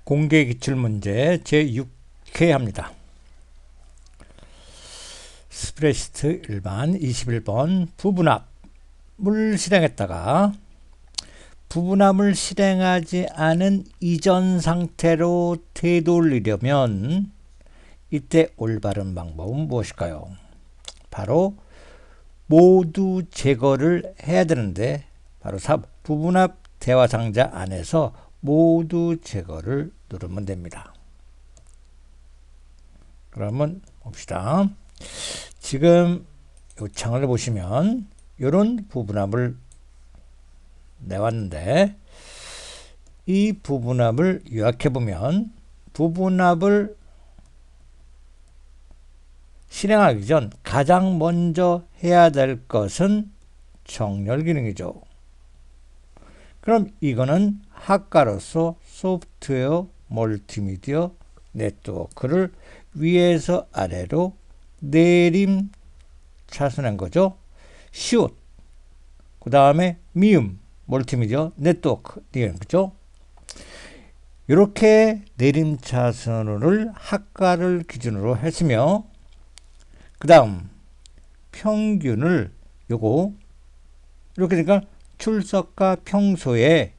공개 기출문제 제6회 합니다. 스프레시트 일반 21번 부분합을 실행했다가 부분합을 실행하지 않은 이전 상태로 되돌리려면 이때 올바른 방법은 무엇일까요? 바로 모두 제거를 해야 되는데 바로 부분합 대화 상자 안에서 모두 제거를 누르면 됩니다. 그러면 봅시다. 지금 이 창을 보시면 이런 부분합을 내왔는데 이 부분합을 요약해 보면 부분합을 실행하기 전 가장 먼저 해야 될 것은 정렬 기능이죠. 그럼 이거는 학과로서 소프트웨어 멀티미디어 네트워크를 위에서 아래로 내림 차순한 거죠. 시옷, 그 다음에 미음, 멀티미디어 네트워크, 그죠? 이렇게 내림 차순을 학과를 기준으로 했으며, 그 다음 평균을 요거 이렇게 되니까 출석과 평소에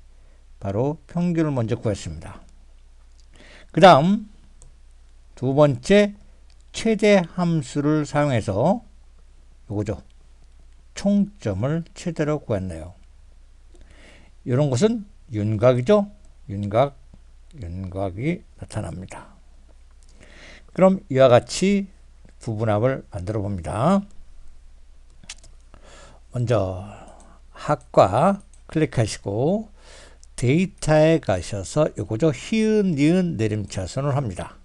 바로 평균을 먼저 구했습니다. 그 다음 두 번째 최대 함수를 사용해서 요거죠. 총점을 최대로 구했네요. 이런 것은 윤곽이죠. 윤곽이 나타납니다. 그럼 이와 같이 부분합을 만들어 봅니다. 먼저 학과 클릭하시고 데이터에 가셔서 요거죠. 히읗, 니은 내림차순을 합니다.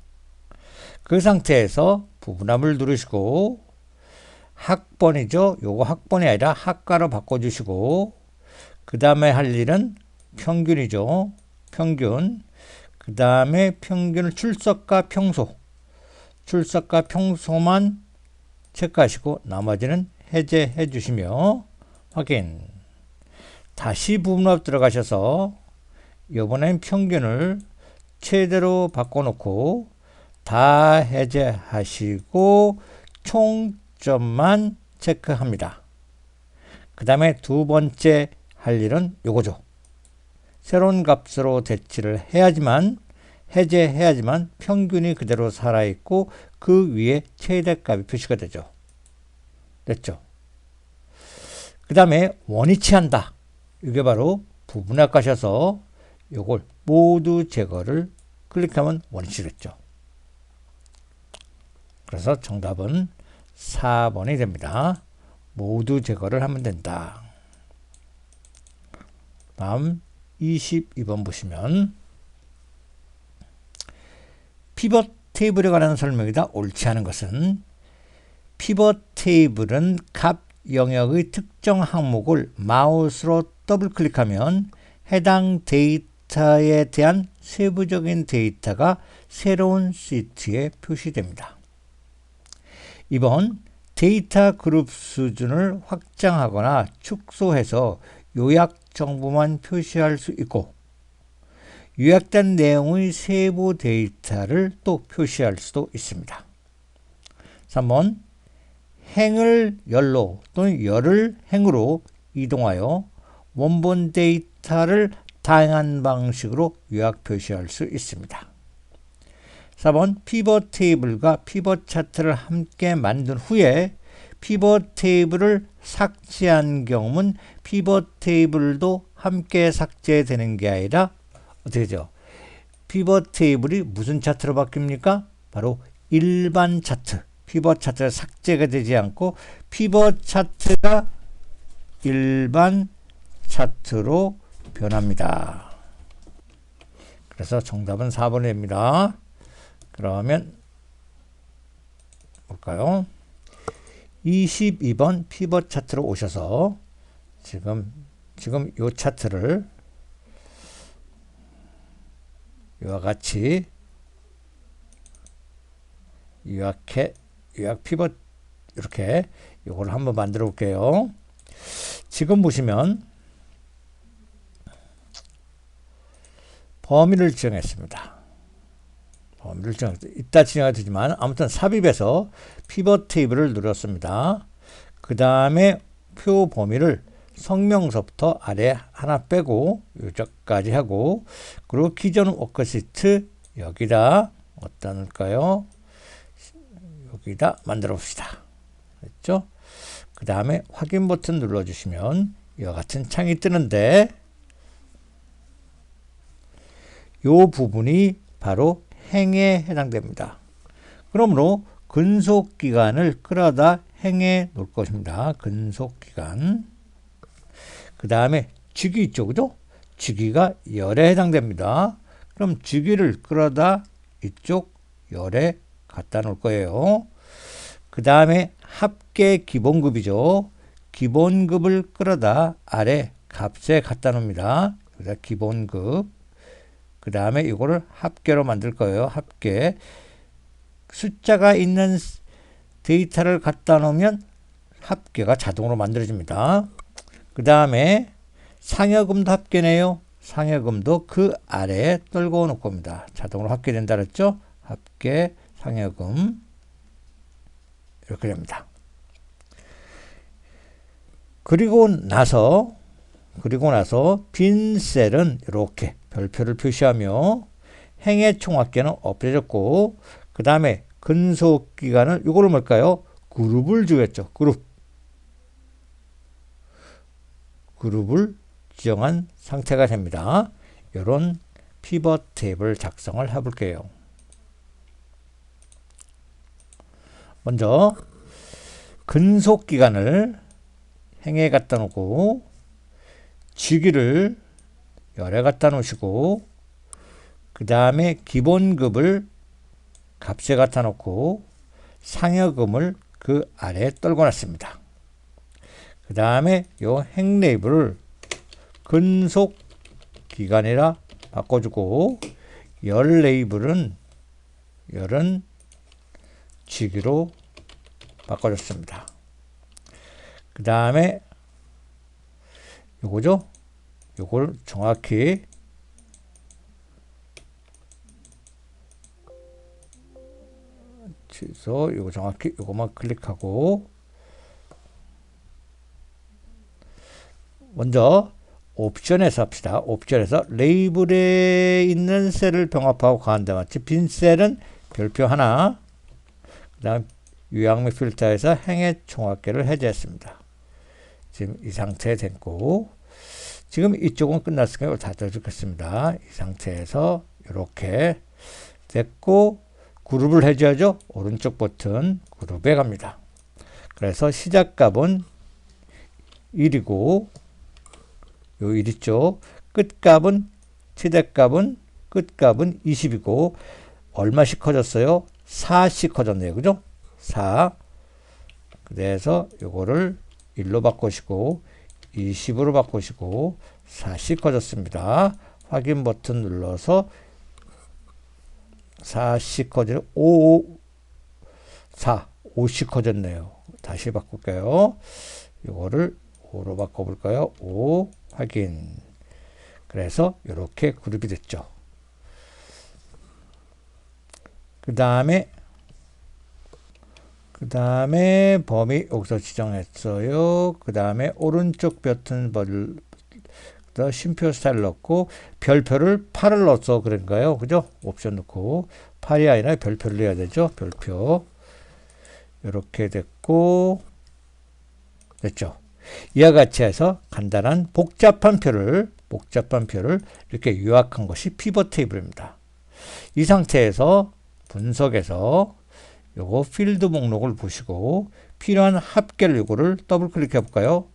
그 상태에서 부분합을 누르시고 학번이죠. 요거 학번이 아니라 학과로 바꿔주시고 그 다음에 할 일은 평균이죠. 평균. 그 다음에 평균을 출석과 평소만 체크하시고 나머지는 해제해 주시며 확인. 다시 부분합 들어가셔서 이번엔 평균을 최대로 바꿔놓고 다 해제하시고 총점만 체크합니다. 그 다음에 두 번째 할 일은 요거죠. 새로운 값으로 대치를 해제해야지만 평균이 그대로 살아있고 그 위에 최대값이 표시가 되죠. 됐죠? 그 다음에 원위치 한다. 이게 바로 부분합 가셔서 요걸 모두 제거를 클릭하면 원위치겠죠. 그래서 정답은 4번이 됩니다. 모두 제거를 하면 된다. 다음 22번 보시면 피벗 테이블에 관한 설명이다. 옳지 않은 것은 피벗 테이블은 값 영역의 특정 항목을 마우스로 더블 클릭하면 해당 데이터에 대한 세부적인 데이터가 새로운 시트에 표시됩니다. 2번 데이터 그룹 수준을 확장하거나 축소해서 요약 정보만 표시할 수 있고 요약된 내용의 세부 데이터를 또 표시할 수도 있습니다. 3번 행을 열로 또는 열을 행으로 이동하여 원본 데이터를 다양한 방식으로 요약 표시할 수 있습니다. 4번 피벗 테이블과 피벗 차트를 함께 만든 후에 피벗 테이블을 삭제한 경우는 피벗 테이블도 함께 삭제되는 게 아니라 어떻게 되죠? 피벗 테이블이 무슨 차트로 바뀝니까? 바로 일반 차트. 피벗 차트가 삭제가 되지 않고 피벗 차트가 일반 차트로 변합니다. 그래서 정답은 4번이 됩니다. 그러면 볼까요? 22번 피벗 차트로 오셔서 지금 이 차트를 이와 같이 요약 피벗 이렇게 이걸 한번 만들어 볼게요. 지금 보시면 범위를 지정했습니다. 이따 진행이 되지만 아무튼 삽입해서 피벗 테이블을 누렸습니다. 그 다음에 표 범위를 성명서부터 아래 하나 빼고 여기까지 하고, 그리고 기존 워크시트 여기다 어디다 넣을까요? 여기다 만들어 봅시다. 됐죠? 그 다음에 확인 버튼 눌러주시면 이와 같은 창이 뜨는데, 이 부분이 바로 행에 해당됩니다. 그러므로 근속기간을 끌어다 행에 놓을 것입니다. 근속기간. 그 다음에 주기 있죠, 그죠? 주기가 열에 해당됩니다. 그럼 주기를 끌어다 이쪽 열에 갖다 놓을 거예요. 그 다음에 합계 기본급이죠. 기본급을 끌어다 아래 값에 갖다 놓습니다. 여기다 기본급. 그 다음에 이거를 합계로 만들 거예요. 합계. 숫자가 있는 데이터를 갖다 놓으면 합계가 자동으로 만들어집니다. 그 다음에 상여금도 합계네요. 상여금도 그 아래에 떨궈 놓을 겁니다. 자동으로 합계된다 그랬죠? 합계, 상여금. 이렇게 됩니다. 그리고 나서 빈 셀은 이렇게 별표를 표시하며 행의 총합계는 없어졌고, 그 다음에 근속기간을 이거를 뭘까요? 그룹을 주겠죠. 그룹을 지정한 상태가 됩니다. 이런 피벗 테이블 작성을 해볼게요. 먼저 근속기간을 행에 갖다 놓고, 주기를 열에 갖다 놓으시고, 그 다음에 기본급을 값에 갖다 놓고 상여금을 그 아래에 떨궈 놨습니다. 그 다음에 요 행 레이블을 근속기간이라 바꿔주고, 열 레이블은 열은 주기로 바꿔줬습니다. 그 다음에 요거죠? 요걸 정확히 취소, 요거 정확히 요거만 클릭하고, 먼저 옵션에서 합시다. 옵션에서 레이블에 있는 셀을 병합하고 가운데 맞지? 빈 셀은 별표 하나. 그 다음 유형 및 필터에서 행의 총합계를 해제했습니다. 지금 이 상태에 됐고, 지금 이쪽은 끝났으니까 닫아주겠습니다. 이 상태에서 이렇게 됐고, 그룹을 해줘야죠. 오른쪽 버튼 그룹에 갑니다. 그래서 시작값은 1이고, 요 1 있죠. 끝값은, 최대값은, 끝값은 20이고, 얼마씩 커졌어요? 4씩 커졌네요. 그죠? 4. 그래서 요거를 1로 바꾸시고, 20으로 바꾸시고, 4씩 커졌습니다. 확인 버튼 눌러서 4씩 커지는 5씩 커졌네요. 다시 바꿀게요. 요거를 5로 바꿔볼까요? 5 확인. 그래서 이렇게 그룹이 됐죠. 그 다음에 범위 여기서 지정했어요. 그 다음에 오른쪽 버튼 쉼표 스타일 넣고, 별표를 8을 넣어서 그런가요? 그죠? 옵션 넣고 8이 아니라 별표를 넣어야 되죠. 별표. 이렇게 됐고, 됐죠. 이와 같이 해서 간단한 복잡한 표를 이렇게 요약한 것이 피벗 테이블입니다. 이 상태에서 분석에서 요거 필드 목록을 보시고 필요한 합계를 요거를 더블 클릭해 볼까요?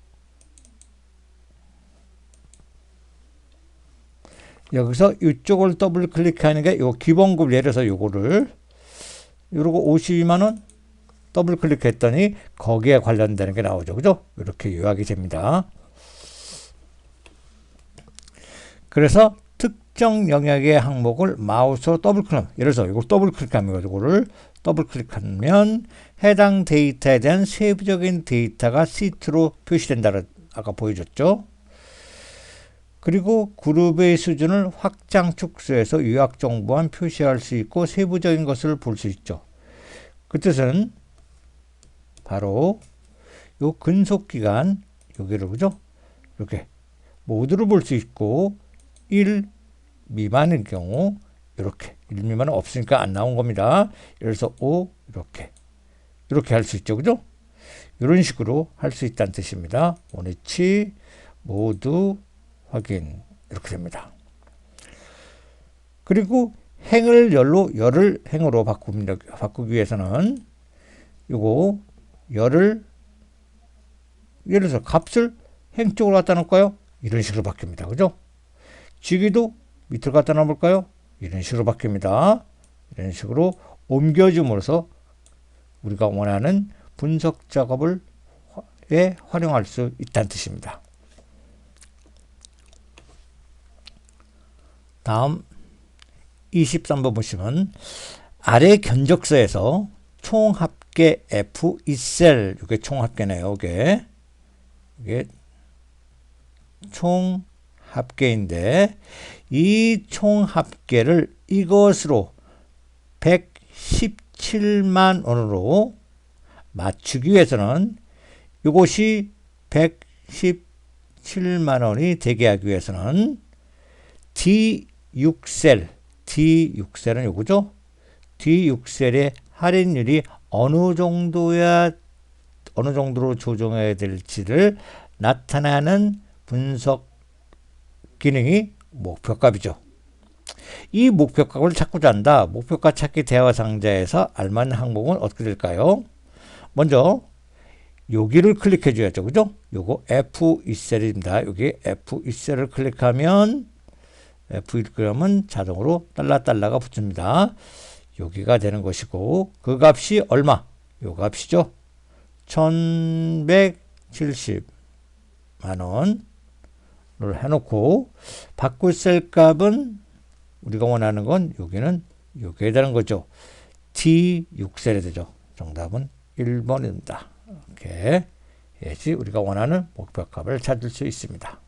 여기서 이쪽을 더블 클릭하는 게 요 기본급, 예를 들어서 요거를 요러고 52만원 더블 클릭했더니 거기에 관련되는 게 나오죠. 그죠? 이렇게 요약이 됩니다. 그래서 특정 영역의 항목을 마우스로 더블 클릭하면, 예를 들어서 이걸 더블 클릭하면, 이거를 더블 클릭하면 해당 데이터에 대한 세부적인 데이터가 시트로 표시된다고 아까 보여줬죠. 그리고 그룹의 수준을 확장 축소해서 요약정보만 표시할 수 있고 세부적인 것을 볼 수 있죠. 그 뜻은 바로 요 근속기간 여기를 그죠? 이렇게 모두를 볼 수 있고 1 미만인 경우 이렇게 1 미만은 없으니까 안 나온 겁니다. 예를 들어서 5 이렇게 할 수 있죠. 그죠? 이런 식으로 할 수 있다는 뜻입니다. 원위치 모두 확인 이렇게 됩니다. 그리고 행을 열로 열을 행으로 바꾸기 위해서는 요거 열을 예를 들어서 값을 행 쪽으로 갖다 놓을까요? 이런 식으로 바뀝니다. 그죠? 주기도 밑으로 갖다 놓을까요? 이런 식으로 바뀝니다. 이런 식으로 옮겨줌으로써 우리가 원하는 분석 작업을 활용할 수 있다는 뜻입니다. 다음 23번 보시면 아래 견적서에서 총합계 F2셀 이게 총합계네요. 이게 총합계인데 이 총합계를 이것으로 117만 원으로 맞추기 위해서는 이것이 117만 원이 되게 하기 위해서는 D6셀, D6셀은 요거죠? D6셀의 할인율이 어느 정도로 조정해야 될지를 나타내는 분석 기능이 목표값이죠. 이 목표값을 찾고자 한다. 목표값 찾기 대화 상자에서 알맞는 항목은 어떻게 될까요? 먼저 여기를 클릭해 줘야죠. 그죠? 요거 F2셀입니다. 여기 F2셀을 클릭하면 F1g은 자동으로 달러가 붙습니다. 여기가 되는 것이고 그 값이 얼마? 요 값이죠. 1170만 원을 해놓고 바꿀 셀 값은 우리가 원하는 건 여기는 여기에 되는 거죠. T6셀이 되죠. 정답은 1번입니다. 이렇게 해야지 우리가 원하는 목표값을 찾을 수 있습니다.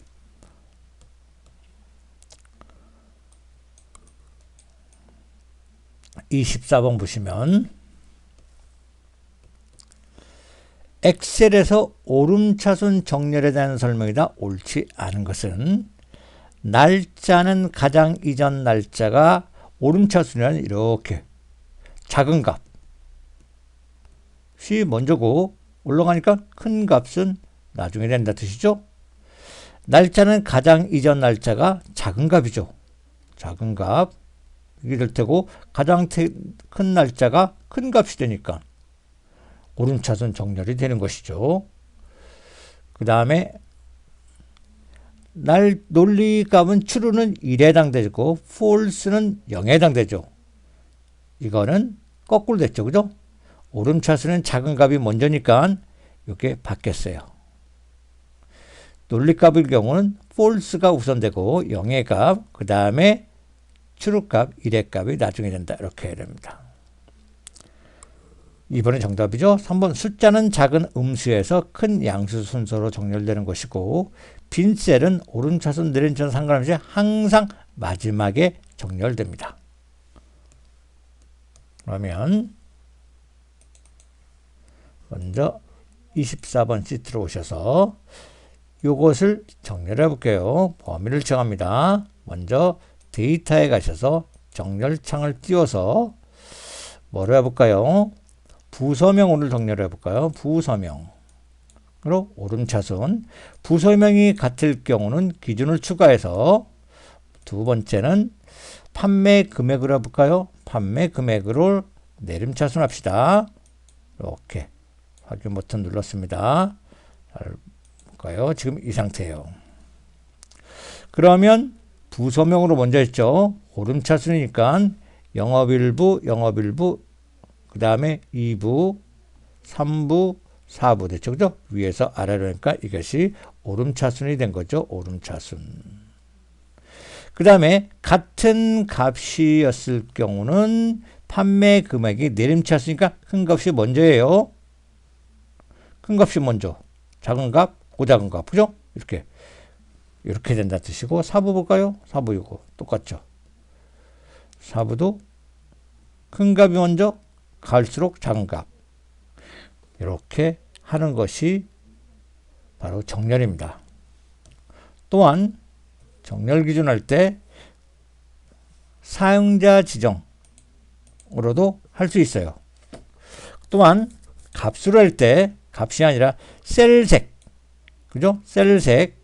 (24번) 보시면 엑셀에서 오름차순 정렬에 대한 설명이다. 옳지 않은 것은 날짜는 가장 이전 날짜가 오름차순이라는 이렇게 작은 값이 먼저고 올라가니까 큰 값은 나중에 된다 뜻이죠. 날짜는 가장 이전 날짜가 작은 값이죠. 작은 값 이게 될 테고 가장 큰 날짜가 큰 값이 되니까 오름차순 정렬이 되는 것이죠. 그 다음에 논리값은 true는 1에 해당되고 false는 0에 해당되죠. 이거는 거꾸로 됐죠. 그죠? 오름차순은 작은 값이 먼저니까 이렇게 바뀌었어요. 논리값의 경우는 false가 우선되고 0의 값, 그 다음에 true 값, 1의 값이 나중에 된다. 이렇게 해야 됩니다. 2번이 정답이죠. 3번 숫자는 작은 음수에서 큰 양수 순서로 정렬되는 것이고 빈 셀은 오름차순 내림차순 상관없이 항상 마지막에 정렬됩니다. 그러면 먼저 24번 시트로 오셔서 이것을 정렬해 볼게요. 범위를 정합니다. 먼저 데이터에 가셔서 정렬창을 띄워서 뭐를 해볼까요? 부서명으로 정렬해 볼까요? 부서명으로 오름차순. 부서명이 같을 경우는 기준을 추가해서 두 번째는 판매 금액으로 해볼까요? 판매 금액으로 내림차순 합시다. 이렇게 확인 버튼 눌렀습니다. 잘 볼까요? 지금 이 상태예요. 그러면 부서명으로 먼저 했죠. 오름차순이니까 영업일부, 그 다음에 2부, 3부, 4부 됐죠. 그죠? 위에서 아래로 하니까 이것이 오름차순이 된 거죠. 오름차순. 그 다음에 같은 값이었을 경우는 판매 금액이 내림차순이니까 큰 값이 먼저예요. 큰 값이 먼저. 작은 값, 고작은 값. 그죠? 이렇게 이렇게 된다 뜻이고, 사부 볼까요? 사부 이거 똑같죠. 사부도 큰 값이 먼저 갈수록 작은 값. 이렇게 하는 것이 바로 정렬입니다. 또한 정렬 기준할 때 사용자 지정으로도 할 수 있어요. 또한 값으로 할 때 값이 아니라 셀색, 그죠? 셀색,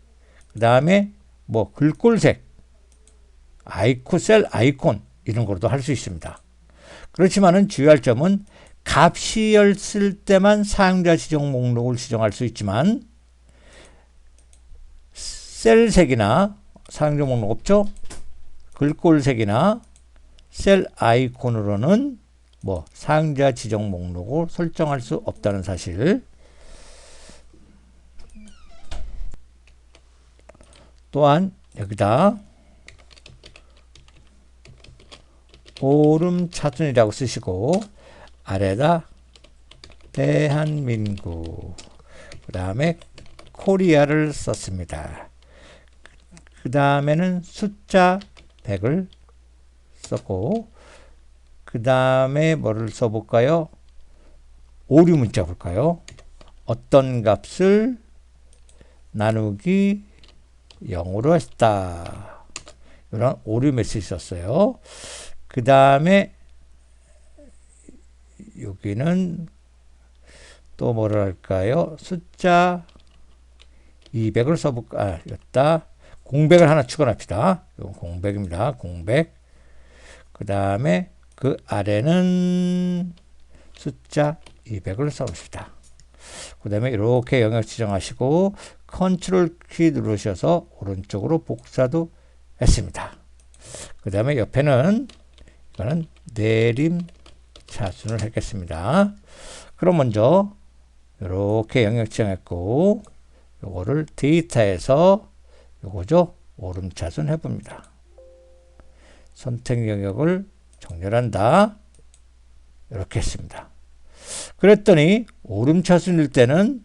그 다음에 뭐 글꼴색, 셀 아이콘 이런 것도 할 수 있습니다. 그렇지만은 주의할 점은 값이었을 때만 사용자 지정 목록을 지정할 수 있지만 셀색이나 사용자 목록 없죠? 글꼴색이나 셀 아이콘으로는 뭐 사용자 지정 목록을 설정할 수 없다는 사실. 또한 여기다 오름차순이라고 쓰시고 아래다 대한민국 그 다음에 코리아를 썼습니다. 그 다음에는 숫자 100을 썼고 그 다음에 뭐를 써볼까요? 오류 문자 볼까요? 어떤 값을 나누기 0으로 했다. 이런 오류 메시지 썼어요. 그 다음에 여기는 또 뭐를 할까요? 숫자 200을 써볼까? 여기다 공백을 하나 추가합시다. 이건 공백입니다. 공백. 그 다음에 그 아래는 숫자 200을 써봅시다. 그 다음에 이렇게 영역 지정하시고 컨트롤 키 누르셔서 오른쪽으로 복사도 했습니다. 그 다음에 옆에는 이거는 내림차순을 했겠습니다. 그럼 먼저 이렇게 영역 지정했고 요거를 데이터에서 요거죠. 오름차순 해봅니다. 선택 영역을 정렬한다. 이렇게 했습니다. 그랬더니 오름차순일 때는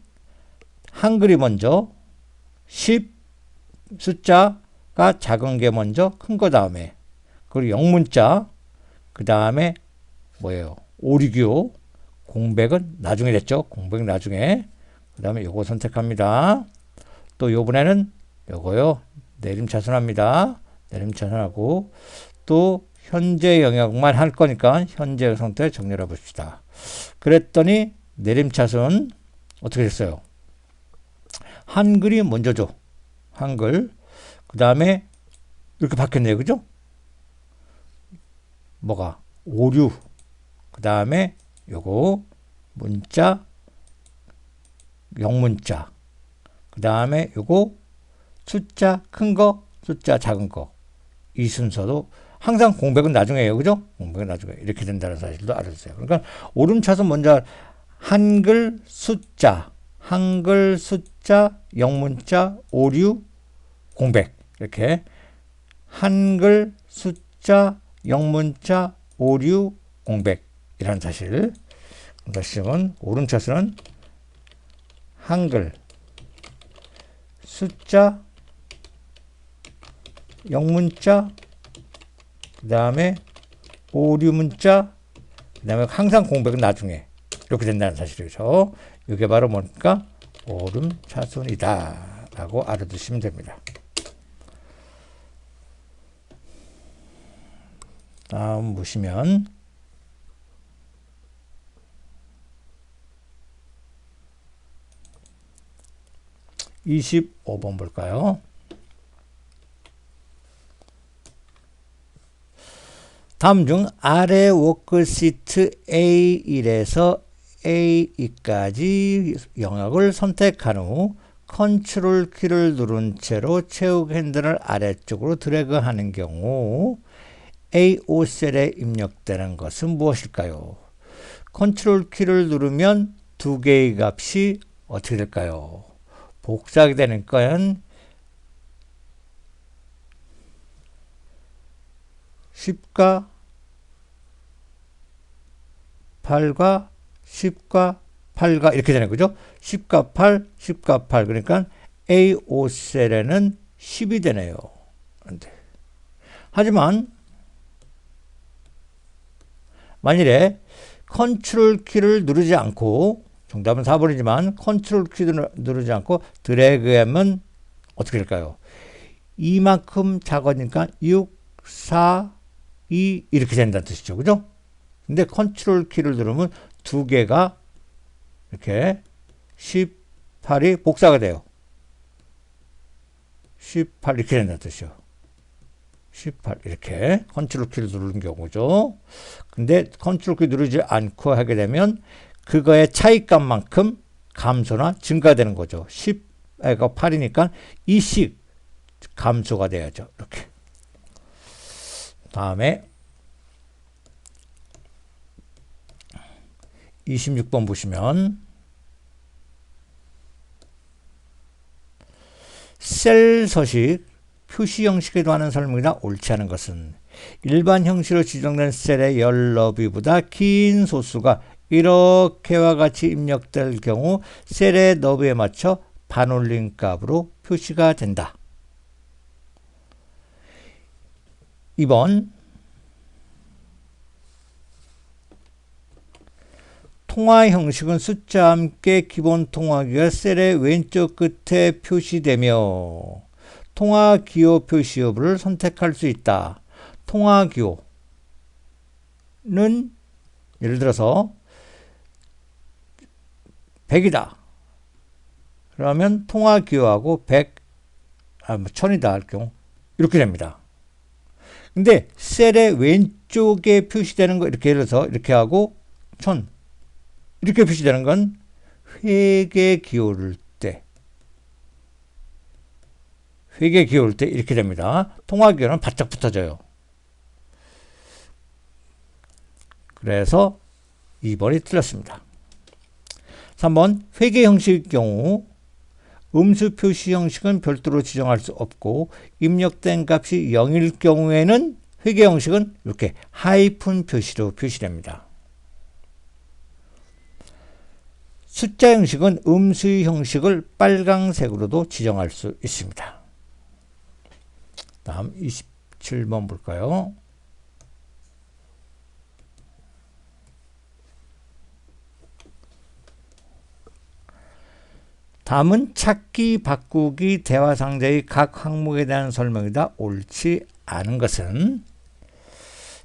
한글이 먼저 10 숫자가 작은 게 먼저 큰 거 다음에 그리고 영문자 그 다음에 뭐예요? 오류기호 공백은 나중에 됐죠. 공백 나중에 그 다음에 요거 선택합니다. 또 요번에는 요거요. 내림차순합니다. 내림차순하고 또 현재 영역만 할 거니까 현재 상태 정렬해 봅시다. 그랬더니 내림차순 어떻게 됐어요? 한글이 먼저죠. 한글. 그 다음에 이렇게 바뀌었네요. 그죠? 뭐가? 오류. 그 다음에 요거 문자, 영문자. 그 다음에 요거 숫자 큰 거, 숫자 작은 거. 이 순서도 항상 공백은 나중에요. 그죠? 공백은 나중에. 이렇게 된다는 사실도 알아주세요. 그러니까 오름차순 먼저 한글 숫자, 영문자, 오류, 공백. 이렇게 한글 숫자, 영문자, 오류, 공백이라는 사실. 그러니까 시험은 오름차순은 한글 숫자, 영문자, 그 다음에 오류 문자, 그 다음에 항상 공백은 나중에 이렇게 된다는 사실이죠. 이게 바로 뭡니까? 오름차순이다 라고 알아두시면 됩니다. 다음 보시면 25번 볼까요? 다음 중 아래 워크시트 A1에서 A2까지 영역을 선택한 후 컨트롤 키를 누른 채로 채우기 핸들을 아래쪽으로 드래그하는 경우 A5 셀에 입력되는 것은 무엇일까요? 컨트롤 키를 누르면 두 개의 값이 어떻게 될까요? 복사하게 되는 건 10과 8과 10과 8과 이렇게 되는 거죠. 10과 8, 10과 8. 그러니까 A5셀에는 10이 되네요. 하지만 만일에 컨트롤 키를 누르지 않고, 정답은 4번이지만 컨트롤 키를 누르지 않고 드래그하면 어떻게 될까요? 이만큼 작으니까 6, 4, 2 이렇게 된다는 뜻이죠. 그죠? 근데 컨트롤 키를 누르면 두 개가 이렇게 18이 복사가 돼요. 18 이렇게 된다는 뜻이요. 18 이렇게 컨트롤 키를 누르는 경우죠. 근데 컨트롤 키 누르지 않고 하게 되면 그거의 차이값만큼 감소나 증가되는 거죠. 10가 8이니까 2씩 감소가 돼야죠. 이렇게. 다음에 26번 보시면 셀 서식 표시 형식에도 하는 설명이나 옳지 않은 것은 일반 형식으로 지정된 셀의 열 너비보다 긴 소수가 이렇게와 같이 입력될 경우 셀의 너비에 맞춰 반올림 값으로 표시가 된다. 2번 통화 형식은 숫자와 함께 기본 통화기가 셀의 왼쪽 끝에 표시되며 통화 기호 표시 여부를 선택할 수 있다. 통화 기호는 예를 들어서 100이다. 그러면 통화 기호하고 100, 1000이다 할 경우 이렇게 됩니다. 근데 셀의 왼쪽에 표시되는 거 이렇게 예를 들어서 이렇게 하고 1000 이렇게 표시되는 건 회계 기호를 때 회계 기호일 때 이렇게 됩니다. 통화 기호는 바짝 붙어져요. 그래서 2번이 틀렸습니다. 3번 회계 형식의 경우 음수 표시 형식은 별도로 지정할 수 없고 입력된 값이 0일 경우에는 회계 형식은 이렇게 하이픈 표시로 표시됩니다. 숫자 형식은 음수 형식을 빨강색으로도 지정할 수 있습니다. 다음 27번 볼까요? 다음은 찾기, 바꾸기, 대화 상자의 각 항목에 대한 설명이다. 옳지 않은 것은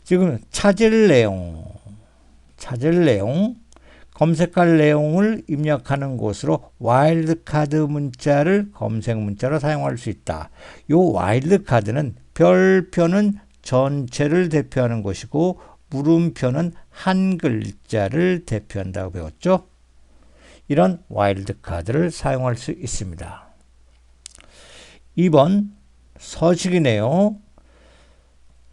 지금 찾을 내용, 검색할 내용을 입력하는 곳으로 와일드카드 문자를 검색 문자로 사용할 수 있다. 이 와일드카드는 별표는 전체를 대표하는 것이고 물음표는 한 글자를 대표한다고 배웠죠. 이런 와일드카드를 사용할 수 있습니다. 2번 서식이네요.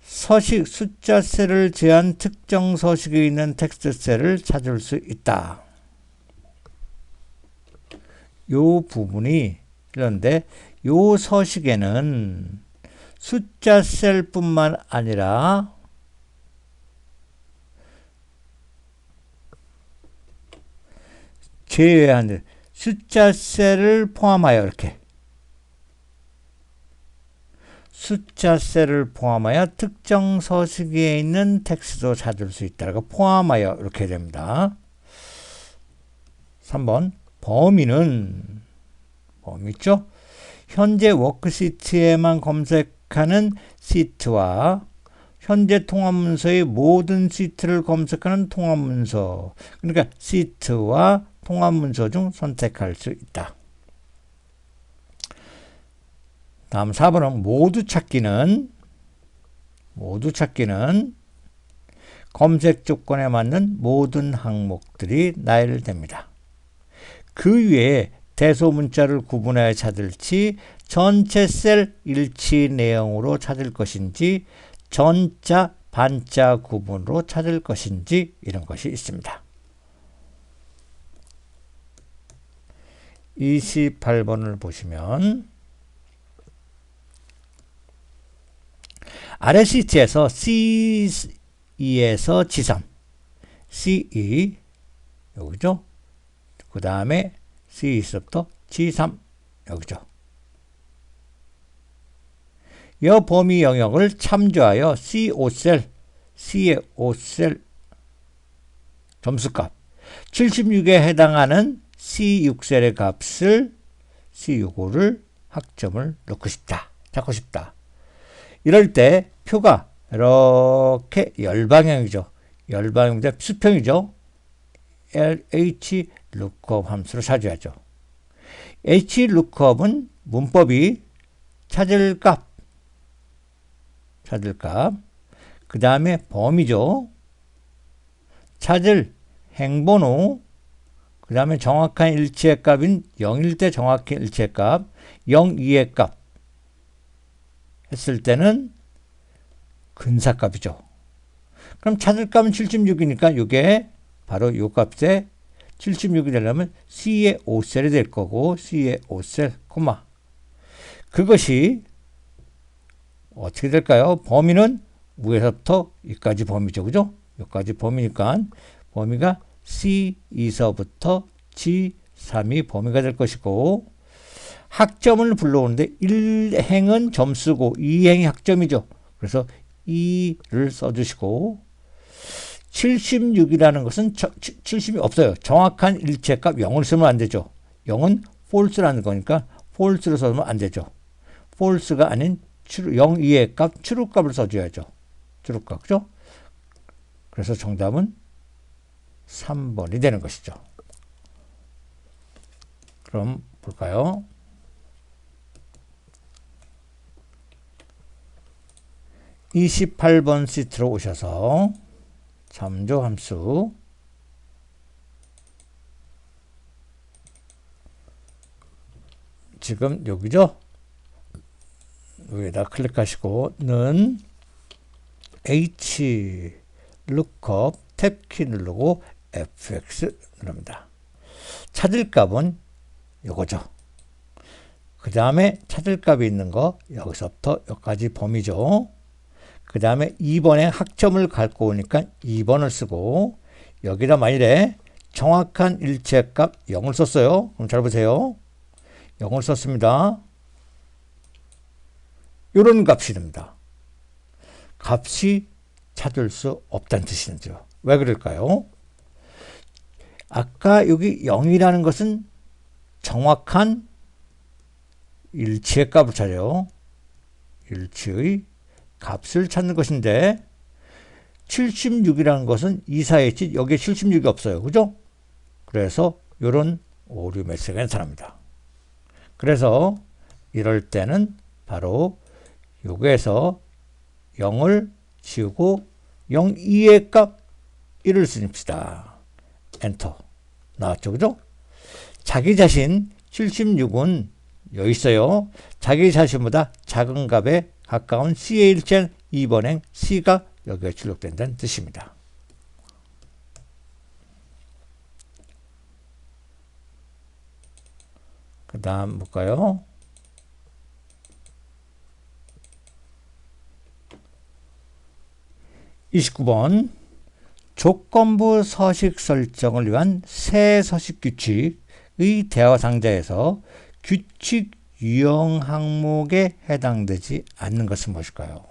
서식 숫자 셀을 제한 특정 서식에 있는 텍스트 셀을 찾을 수 있다. 요 부분이 그런데 요 서식에는 숫자 셀뿐만 아니라 제외한 숫자 셀을 포함하여 이렇게 숫자 셀을 포함하여 특정 서식에 있는 텍스트도 찾을 수 있다고 포함하여 이렇게 됩니다. 3번 범위 있죠? 현재 워크시트에만 검색하는 시트와 현재 통합문서의 모든 시트를 검색하는 통합문서, 그러니까 시트와 통합문서 중 선택할 수 있다. 다음 4번은 모두 찾기는 검색 조건에 맞는 모든 항목들이 나열됩니다. 그 위에 대소문자를 구분하여 찾을지 전체 셀 일치 내용으로 찾을 것인지 전자, 반자 구분으로 찾을 것인지 이런 것이 있습니다. 28번을 보시면 아래 시트에서 C2에서 G3 C2 여기죠. 그 다음에 C2부터 G3 여기죠. 이 범위 영역을 참조하여 C5셀, C의 5셀 점수값 76에 해당하는 C6셀의 값을 C65를 학점을 넣고 싶다. 잡고 싶다. 이럴 때 표가 이렇게 열방향이죠. 열방향인데 수평이죠. H lookup 함수로 찾아야죠. H lookup은 문법이 찾을 값, 그 다음에 범위죠. 찾을 행번호, 그 다음에 정확한 일치의 값인 0일 때 정확한 일치의 값, 0, 2의 값 했을 때는 근사값이죠. 그럼 찾을 값은 76이니까 이게 바로 이 값에 76이 되려면 C의 5셀이 될 거고 C의 5셀, 콤마. 그것이 어떻게 될까요? 범위는 위에서부터 여기까지 범위죠. 그죠? 여기까지 범위니까 범위가 C2서부터 G3이 범위가 될 것이고 학점을 불러오는데 1행은 점수고 2행이 학점이죠. 그래서 2를 써주시고 76이라는 것은 70이 없어요. 정확한 일체값 0을 쓰면 안 되죠. 0은 false라는 거니까 false로 써면 안 되죠. false가 아닌 0, 2의 값, true값을 써줘야죠. true값, 그죠? 그래서 정답은 3번이 되는 것이죠. 그럼 볼까요? 28번 시트로 오셔서 참조 함수 지금 여기죠? 여기다 클릭하시고 는 H lookup 탭키 누르고 fx 누릅니다. 찾을 값은 요거죠. 그 다음에 찾을 값이 있는 거 여기서부터 여기까지 범위죠. 그 다음에 2번에 학점을 갖고 오니까 2번을 쓰고 여기다 만일에 정확한 일체값 0을 썼어요. 그럼 잘 보세요. 0을 썼습니다. 이런 값이 됩니다. 값이 찾을 수 없다는 뜻이죠. 왜 그럴까요? 아까 여기 0이라는 것은 정확한 일치의 값을 찾아요. 일치의 값을 찾는 것인데 76이라는 것은 이사했지 여기에 76이 없어요. 그죠? 그래서 이런 오류 메시지가 나타납니다. 그래서 이럴 때는 바로 여기에서 0을 지우고 0, 2의 값 1을 쓰입시다. 엔터. 나왔죠. 그죠? 자기 자신 76은 여기 있어요. 자기 자신보다 작은 값에 가까운 C의 일체는 2번행 C가 여기에 출력된다는 뜻입니다. 그 다음 볼까요? (29번) 조건부 서식 설정을 위한 새 서식 규칙의 대화 상자에서 규칙 유형 항목에 해당되지 않는 것은 무엇일까요?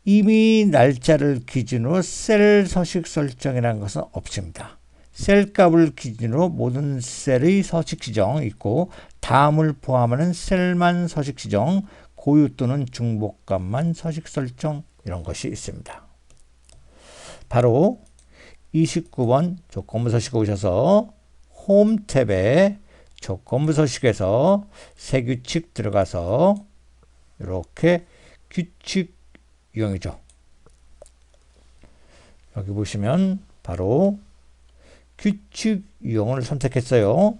이미 날짜를 기준으로 셀 서식 설정이라는 것은 없습니다. 셀 값을 기준으로 모든 셀의 서식 지정 있고 다음을 포함하는 셀만 서식 지정, 고유 또는 중복값만 서식 설정 이런 것이 있습니다. 바로 29번 조건부 서식 오셔서 홈 탭에 조건부 서식에서 새 규칙 들어가서 이렇게 규칙 유형이죠. 여기 보시면 바로 규칙 유형을 선택했어요.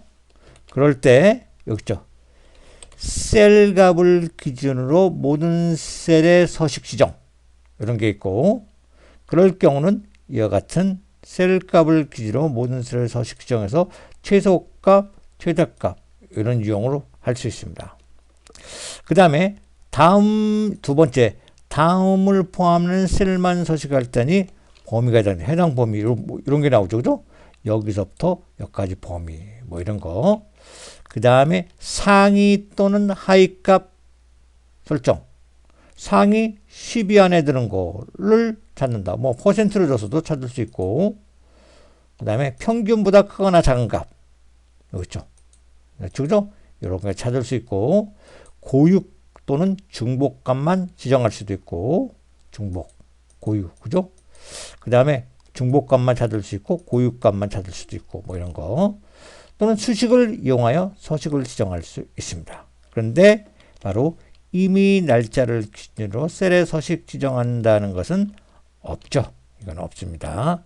그럴 때 여기 있죠. 셀 값을 기준으로 모든 셀의 서식 지정 이런 게 있고 그럴 경우는 이와 같은 셀 값을 기준으로 모든 셀의 서식 지정해서 최소값, 최대값 이런 유형으로 할 수 있습니다. 그 다음에 다음 두 번째 다음을 포함하는 셀만 서식할 때니 범위가 되는 해당 범위 이런 게 나오죠. 그죠? 여기서부터 여기까지 범위 뭐 이런 거. 그 다음에 상위 또는 하위값 설정. 상위 10위 안에 드는 거를 찾는다. 뭐 퍼센트를 줘서도 찾을 수 있고, 그 다음에 평균보다 크거나 작은 값. 그렇죠? 그죠? 이런 거 찾을 수 있고, 고육 또는 중복값만 지정할 수도 있고, 중복, 고육, 그죠? 그 다음에 중복값만 찾을 수 있고, 고육값만 찾을 수도 있고, 뭐 이런 거. 또는 수식을 이용하여 서식을 지정할 수 있습니다. 그런데 바로 임의 날짜를 기준으로 셀에 서식 지정한다는 것은 없죠. 이건 없습니다.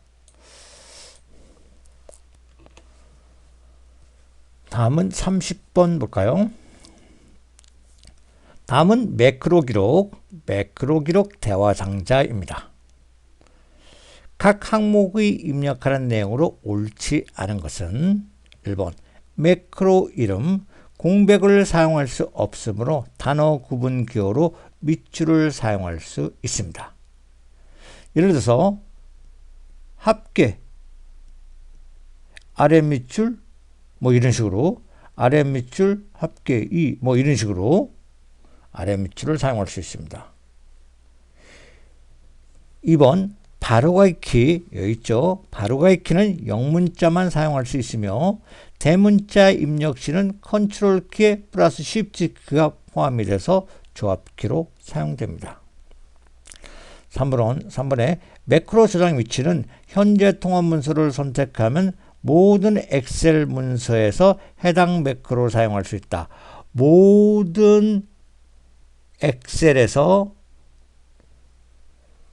다음은 30번 볼까요? 다음은 매크로 기록 대화 상자입니다. 각 항목의 입력하는 내용으로 옳지 않은 것은 1번 매크로 이름 공백을 사용할 수 없으므로 단어 구분 기호로 밑줄을 사용할 수 있습니다. 예를 들어서 합계 아래 밑줄 뭐 이런 식으로 아래 밑줄 합계 2 뭐 이런 식으로 아래 밑줄을 사용할 수 있습니다. 2번 바로가기 키 여기 있죠. 바로가기 키는 영문자만 사용할 수 있으며 대문자 입력 시는 컨트롤 키에 플러스 쉬프트 키가 포함이 돼서 조합키로 사용됩니다. 3번에 매크로 저장 위치는 현재 통합 문서를 선택하면 모든 엑셀 문서에서 해당 매크로를 사용할 수 있다. 모든 엑셀에서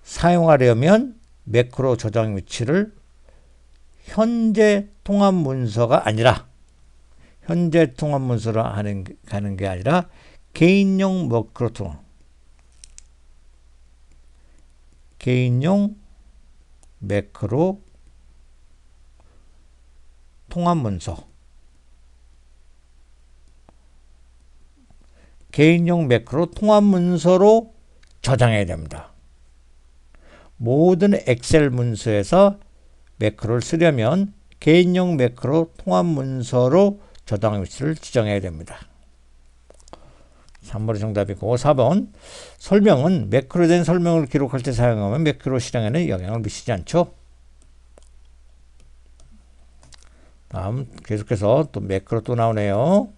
사용하려면 매크로 저장 위치를 현재 통합 문서가 아니라 현재 통합 문서로 가는 게 아니라 개인용 매크로 개인용 매크로 통합 문서 개인용 매크로 통합 문서로 저장해야 됩니다. 모든 엑셀 문서에서 매크로를 쓰려면 개인용 매크로 통합 문서로 저장 위치를 지정해야 됩니다. 3번이 정답이고 4번 설명은 매크로 된 설명을 기록할 때 사용하면 매크로 실행에는 영향을 미치지 않죠. 다음 계속해서 또 매크로 또 나오네요.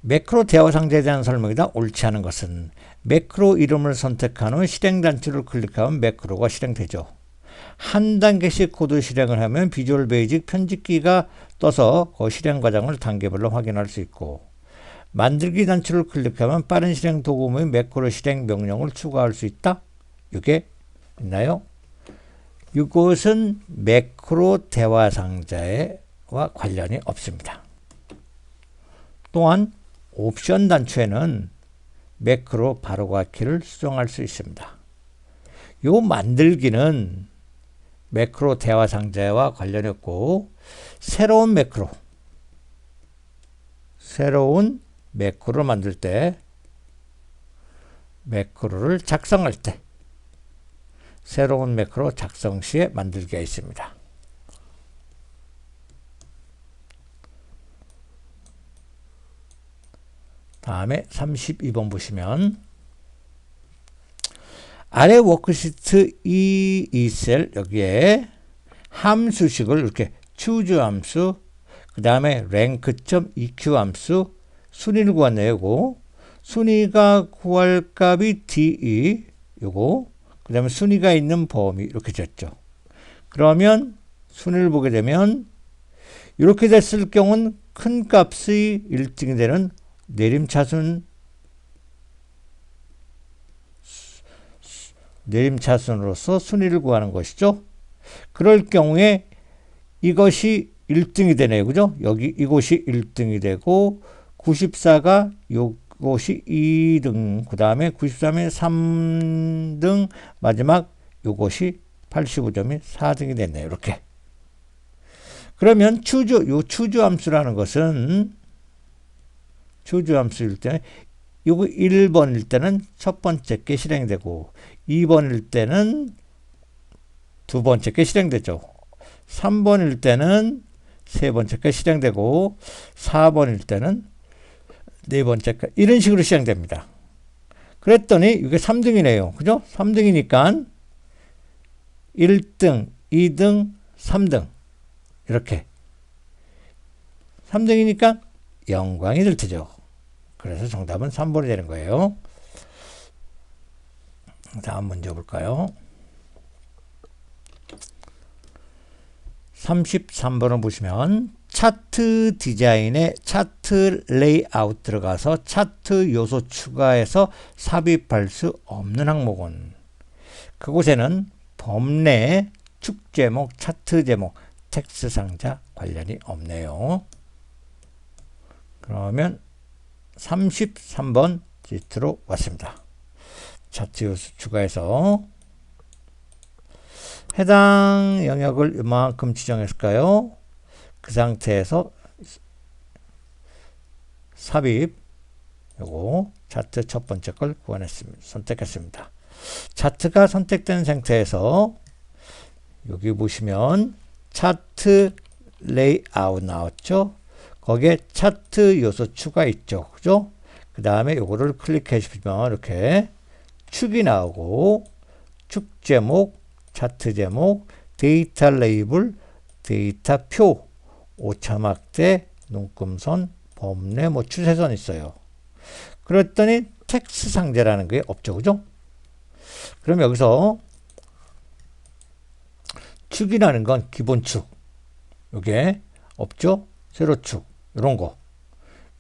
매크로 대화 상자에 대한 설명이다. 옳지 않은 것은 매크로 이름을 선택한 후 실행 단추를 클릭하면 매크로가 실행되죠. 한 단계씩 코드 실행을 하면 비주얼 베이직 편집기가 떠서 그 실행 과정을 단계별로 확인할 수 있고 만들기 단추를 클릭하면 빠른 실행 도구의 매크로 실행 명령을 추가할 수 있다. 이게 있나요? 이것은 매크로 대화 상자와 관련이 없습니다. 또한 옵션 단추에는 매크로 바로가기를 수정할 수 있습니다. 요 만들기는 매크로 대화 상자와 관련이 없고 새로운 매크로를 만들 때 매크로를 작성할 때 새로운 매크로 작성 시에 만들기가 있습니다. 다음에 32번 보시면 아래 워크시트 이 셀 여기에 함수식을 이렇게 choose 함수 그 다음에 rank.eq 함수 순위를 구하네요. 순위가 구할 값이 de 요거 그 다음에 순위가 있는 범위 이렇게 줬죠. 그러면 순위를 보게 되면 이렇게 됐을 경우는 큰 값의 1등이 되는 내림차순으로서 순위를 구하는 것이죠. 그럴 경우에 이것이 1등이 되네요. 그죠? 여기 이곳이 1등이 되고 94가 요것이 2등 그 다음에 93이 3등 마지막 요것이 85점이 4등이 됐네요. 이렇게. 그러면 choose 함수라는 것은 choose 함수일 때는 요거 1번일 때는 첫 번째 게 실행되고 2번일 때는 두 번째 게 실행되죠. 3번일 때는 세 번째가 실행되고 4번일 때는 네 번째가 이런 식으로 실행됩니다. 그랬더니 이게 3등이네요. 그죠? 3등이니까 1등, 2등, 3등 이렇게 3등이니까 영광이 될 테죠. 그래서 정답은 3번이 되는 거예요. 다음 문제 볼까요? 33번을 보시면 차트 디자인에 차트 레이아웃 들어가서 차트 요소 추가해서 삽입할 수 없는 항목은 그곳에는 범례, 축 제목, 차트 제목, 텍스트 상자 관련이 없네요. 그러면 33번 지트로 왔습니다. 차트 요소 추가해서 해당 영역을 이만큼 지정했을까요? 그 상태에서 삽입 요거 차트 첫 번째 걸 선택했습니다. 차트가 선택된 상태에서 여기 보시면 차트 레이아웃 나왔죠? 거기에 차트 요소 추가 있죠. 그죠? 그 다음에 요거를 클릭해 주시면 이렇게 축이 나오고 축 제목, 차트 제목, 데이터 레이블, 데이터 표, 오차막대, 눈금선, 범례, 추세선 있어요. 그랬더니 텍스트 상자라는 게 없죠. 그죠? 그럼 여기서 축이라는 건 기본 축. 요게 없죠? 세로 축. 요런 거.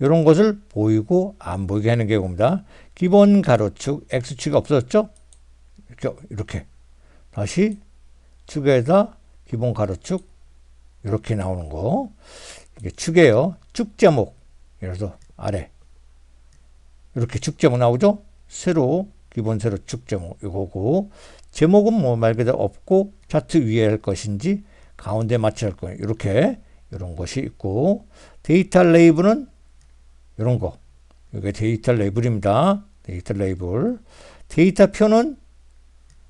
요런 것을 보이고 안 보이게 하는 경우입니다. 기본 가로축, X축이 없어졌죠? 이렇게. 다시 축에다 기본 가로축 이렇게 나오는 거. 이게 축이에요. 축 제목. 예를 들어서 아래. 이렇게 축 제목 나오죠? 세로, 기본 세로 축 제목 이거고 제목은 뭐 말 그대로 없고 차트 위에 할 것인지 가운데 맞춰 할 거예요. 이렇게 이런 것이 있고 데이터 레이블은 이런 거. 이게 데이터 레이블입니다. 데이터 레이블. 데이터 표는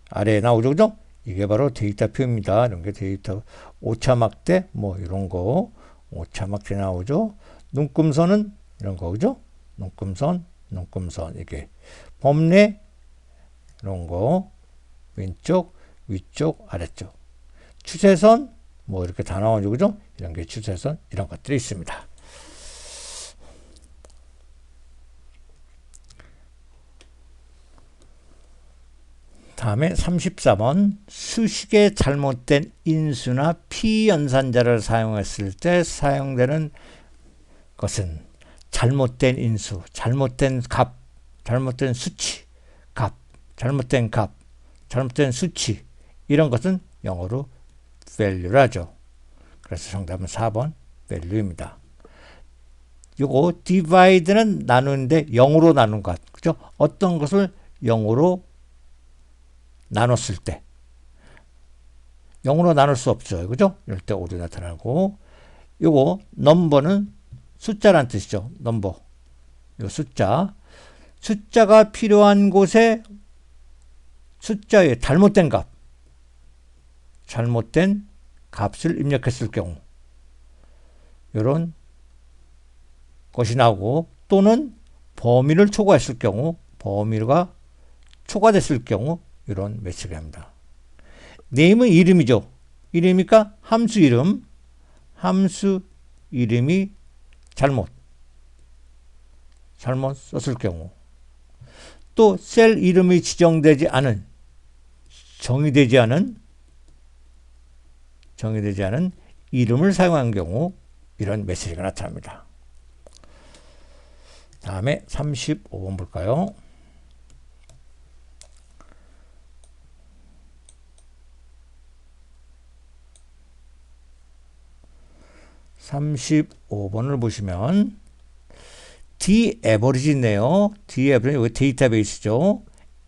아래에 나오죠. 그죠? 이게 바로 데이터 표입니다. 이런 게 데이터 오차막대 뭐 이런 거 오차막대 나오죠. 눈금선은 이런 거 그죠? 눈금선 이게 범례 이런 거 왼쪽 위쪽 아래쪽 추세선 뭐 이렇게 다 나오죠. 그죠? 이런 게 추세선 이런 것들이 있습니다. 다음에 34번 수식의 잘못된 인수나 피연산자를 사용했을 때 사용되는 것은 잘못된 인수, 잘못된 값, 잘못된 수치, 값, 잘못된 값, 잘못된 수치 이런 것은 영어로 value를 하죠. 그래서 정답은 4번 value입니다. 요거 divide는 나누는데 0으로 나눈 것. 그죠? 어떤 것을 0으로 나눴을 때 0으로 나눌 수 없죠. 그죠? 이럴 때 오류 나타나고 요거 넘버는 숫자란 뜻이죠. 넘버. 요 숫자가 필요한 곳에 숫자의 잘못된 값을 입력했을 경우 이런 것이 나오고 또는 범위를 초과했을 경우 범위가 초과됐을 경우 이런 매치가 합니다. 네임은 이름이죠. 이름이니까 함수 이름이 잘못 썼을 경우 또 셀 이름이 지정되지 않은 정의되지 않은 이름을 사용한 경우 이런 메시지가 나타납니다. 다음에 35번 볼까요? (35번을) 보시면 D-average인데요. D-average 여기 데이터베이스죠.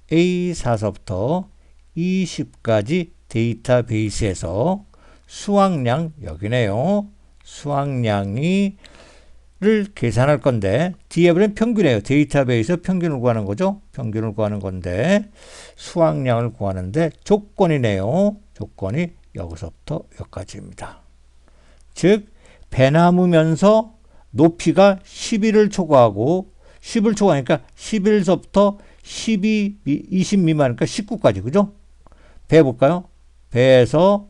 A4서부터 20까지 데이터베이스에서 수확량 여기네요. 수확량을 계산할 건데 D-average는 평균이에요. 데이터베이스에서 평균을 구하는 거죠. 평균을 구하는 건데 수확량을 구하는데 조건이네요. 조건이 여기서부터 여기까지입니다. 즉 배나무면서 높이가 11을 초과하고 10을 초과하니까 11서부터 12, 20 미만이니까 19까지 그죠? 배 볼까요? 배에서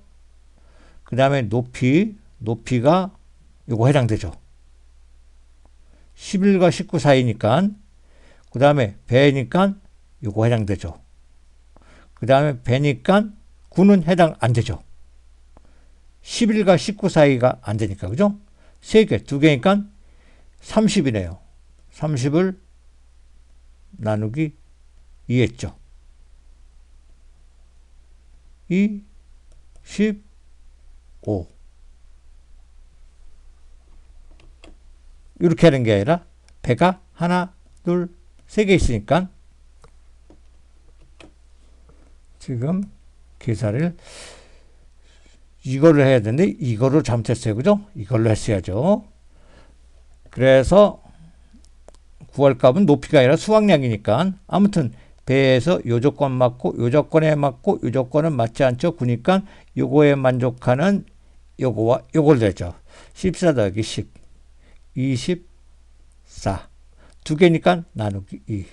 그 다음에 높이가 요거 해당되죠. 11과 19 사이니까 그 다음에 배니까 요거 해당되죠. 그 다음에 배니까 9는 해당 안 되죠. 11과 19 사이가 안 되니까 그죠? 3개, 2개니까 30이네요. 30을 나누기 2 했죠. 2, 15 이렇게 하는 게 아니라 배가 하나, 둘, 3개 있으니까 지금 계산을 이거를 해야 되는데 이거를 잘못했어요. 그죠? 이걸로 했어야죠. 그래서 구할 값은 높이가 아니라 수확량이니까 아무튼 배에서 요 조건 맞고 요 조건에 맞고 요 조건은 맞지 않죠. 그러니까 요거에 만족하는 요거와 요걸 되죠. 14 더하기 10 24 두 개니까 나누기 2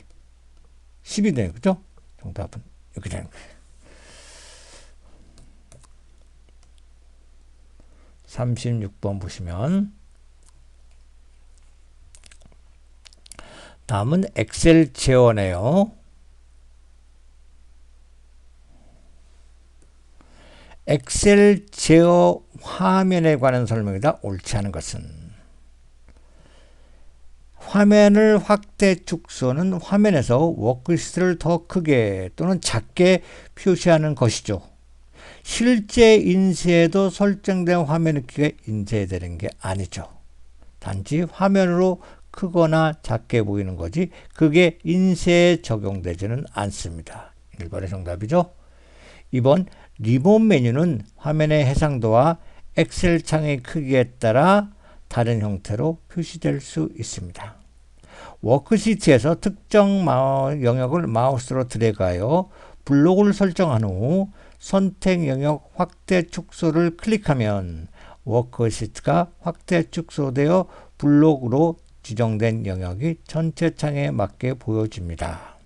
10이 되요. 그죠? 정답은 이렇게 되는 거예요. 36번 보시면 다음은 엑셀 제어네요. 엑셀 제어 화면에 관한 설명이다. 옳지 않은 것은 화면을 확대 축소는 화면에서 워크시트를 더 크게 또는 작게 표시하는 것이죠. 실제 인쇄에도 설정된 화면 크기가 인쇄되는 게 아니죠. 단지 화면으로 크거나 작게 보이는 거지 그게 인쇄에 적용되지는 않습니다. 1번의 정답이죠. 2번 리본 메뉴는 화면의 해상도와 엑셀 창의 크기에 따라 다른 형태로 표시될 수 있습니다. 워크시트에서 특정 영역을 마우스로 드래그하여 블록을 설정한 후 선택 영역 확대 축소를 클릭하면 워크시트가 확대 축소되어 블록으로 지정된 영역이 전체 창에 맞게 보여집니다.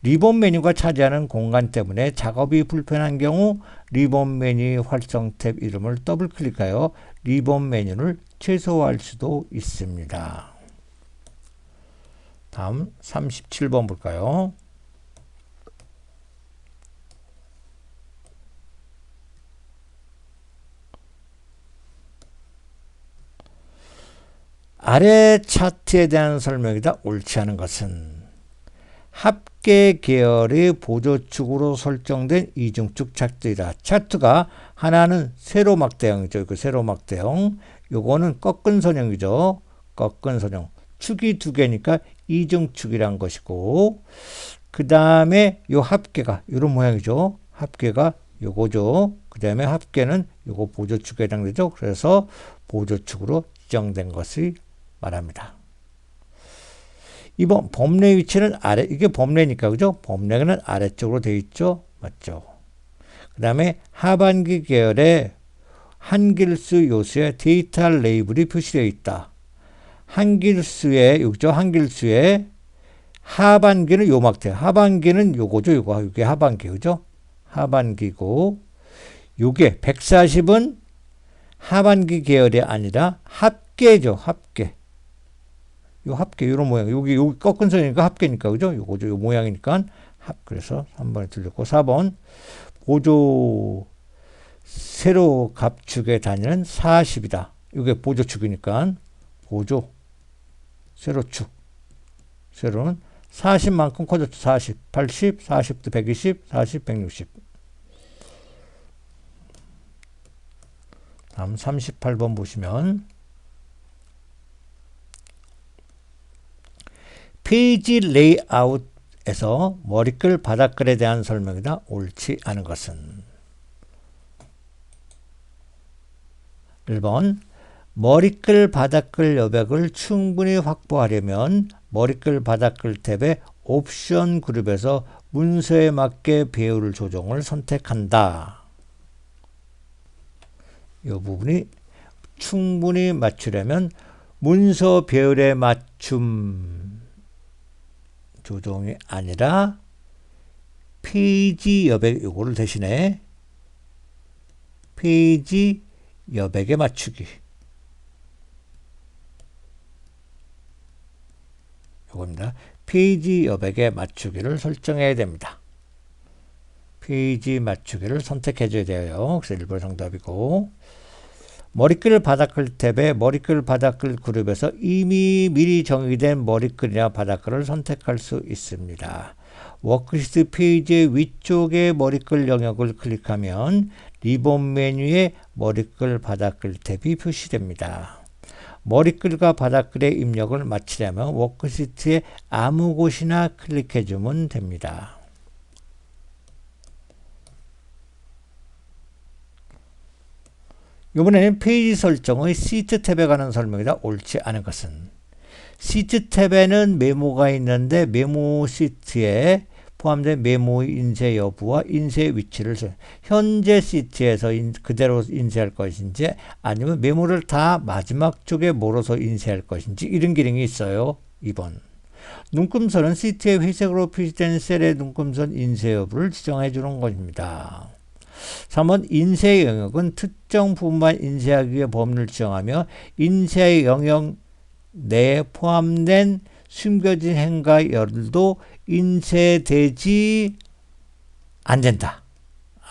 리본 메뉴가 차지하는 공간 때문에 작업이 불편한 경우 리본 메뉴 활성 탭 이름을 더블 클릭하여 리본 메뉴를 최소화할 수도 있습니다. 다음 37번 볼까요? 아래 차트에 대한 설명이다. 옳지 않은 것은 합계 계열의 보조축으로 설정된 이중축 차트이다. 차트가 하나는 세로막대형이죠. 그 세로막대형. 요거는 꺾은 선형이죠. 꺾은 선형. 축이 두 개니까 이중축이란 것이고 그 다음에 요 합계가 이런 모양이죠. 합계가 요거죠. 그 다음에 합계는 요거 보조축에 해당되죠. 그래서 보조축으로 지정된 것을 말합니다. 이번 범례 위치는 아래, 이게 범례니까 그죠? 범례는 아래쪽으로 되어 있죠. 맞죠? 그 다음에 하반기 계열에 한길수 요수의 데이터 레이블이 표시되어 있다. 한길수의 여기죠. 한길수의 하반기는 요 막대. 하반기는 요거죠. 요거 이게 하반기 그죠? 하반기고 요게 140은 하반기 계열이 아니라 합계죠. 합계. 요 합계 이런 모양. 여기 꺾은 선이니까 합계니까 그죠? 요거죠. 요 모양이니까 그래서 3번에 틀렸고 4번 보조 세로 갑축의 단위는 40이다. 이게 보조축이니까 보조 세로축. 세로는 40만큼 커졌죠. 40, 80, 40도 120, 40, 160. 다음 38번 보시면 페이지 레이아웃에서 머리글 바닥글에 대한 설명이다. 옳지 않은 것은 1번 머리글 바닥글 여백을 충분히 확보하려면 머리글 바닥글 탭의 옵션 그룹에서 문서에 맞게 배열 조정을 선택한다. 이 부분이 충분히 맞추려면 문서 배열의 맞춤 조정이 아니라 페이지 여백, 요거를 대신에 페이지 여백에 맞추기, 요겁니다. 페이지 여백에 맞추기를 설정해야 됩니다. 페이지 맞추기를 선택해 줘야 돼요. 그래서 1번 정답이고, 머리글 바닥글 탭에 머리글 바닥글 그룹에서 이미 미리 정의된 머리글이나 바닥글을 선택할 수 있습니다. 워크시트 페이지의 위쪽에 머리글 영역을 클릭하면 리본 메뉴에 머리글 바닥글 탭이 표시됩니다. 머리글과 바닥글의 입력을 마치려면 워크시트의 아무 곳이나 클릭해주면 됩니다. 이번에는 페이지 설정의 시트 탭에 관한 설명이다. 옳지 않은 것은, 시트 탭에는 메모가 있는데 메모 시트에 포함된 메모 인쇄 여부와 인쇄 위치를 현재 시트에서 그대로 인쇄할 것인지 아니면 메모를 다 마지막 쪽에 몰아서 인쇄할 것인지 이런 기능이 있어요. 2번. 눈금선은 시트의 회색으로 표시된 셀의 눈금선 인쇄 여부를 지정해 주는 것입니다. 3번. 인쇄 영역은 특정 부분만 인쇄하기 위해 범위를 지정하며 인쇄 영역 내에 포함된 숨겨진 행과 열도 인쇄되지 않는다.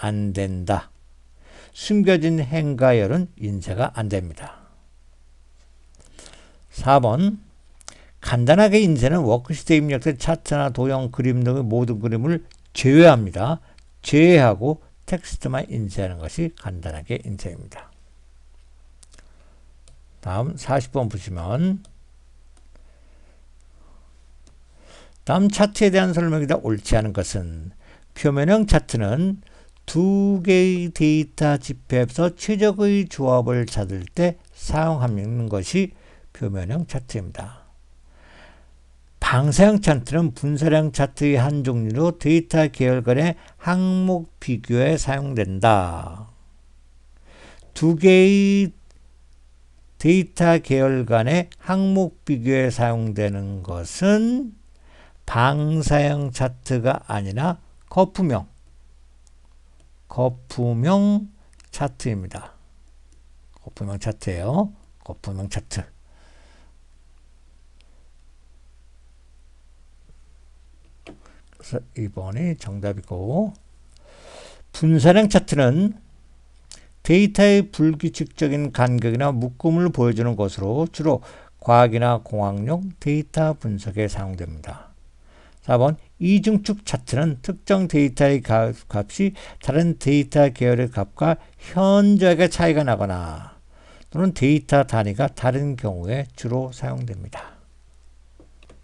안 된다. 숨겨진 행과 열은 인쇄가 안 됩니다. 4번. 간단하게 인쇄는 워크시트에 입력된 차트나 도형, 그림 등의 모든 그림을 제외합니다. 제외하고 텍스트만 인쇄하는 것이 간단하게 인쇄입니다. 다음 40번 보시면, 다음 차트에 대한 설명이다. 옳지 않은 것은, 표면형 차트는 두 개의 데이터 집합에서 최적의 조합을 찾을 때 사용하는 것이 표면형 차트입니다. 방사형 차트는 분사형 차트의 한 종류로 데이터 계열 간의 항목 비교에 사용된다. 두 개의 데이터 계열 간의 항목 비교에 사용되는 것은 방사형 차트가 아니라 거품형 차트입니다. 거품형 차트예요. 거품형 차트. 그래서 2번이 정답이고, 분사형 차트는 데이터의 불규칙적인 간격이나 묶음을 보여주는 것으로 주로 과학이나 공학용 데이터 분석에 사용됩니다. 4번. 이중축 차트는 특정 데이터의 값이 다른 데이터 계열의 값과 현저하게 차이가 나거나 또는 데이터 단위가 다른 경우에 주로 사용됩니다.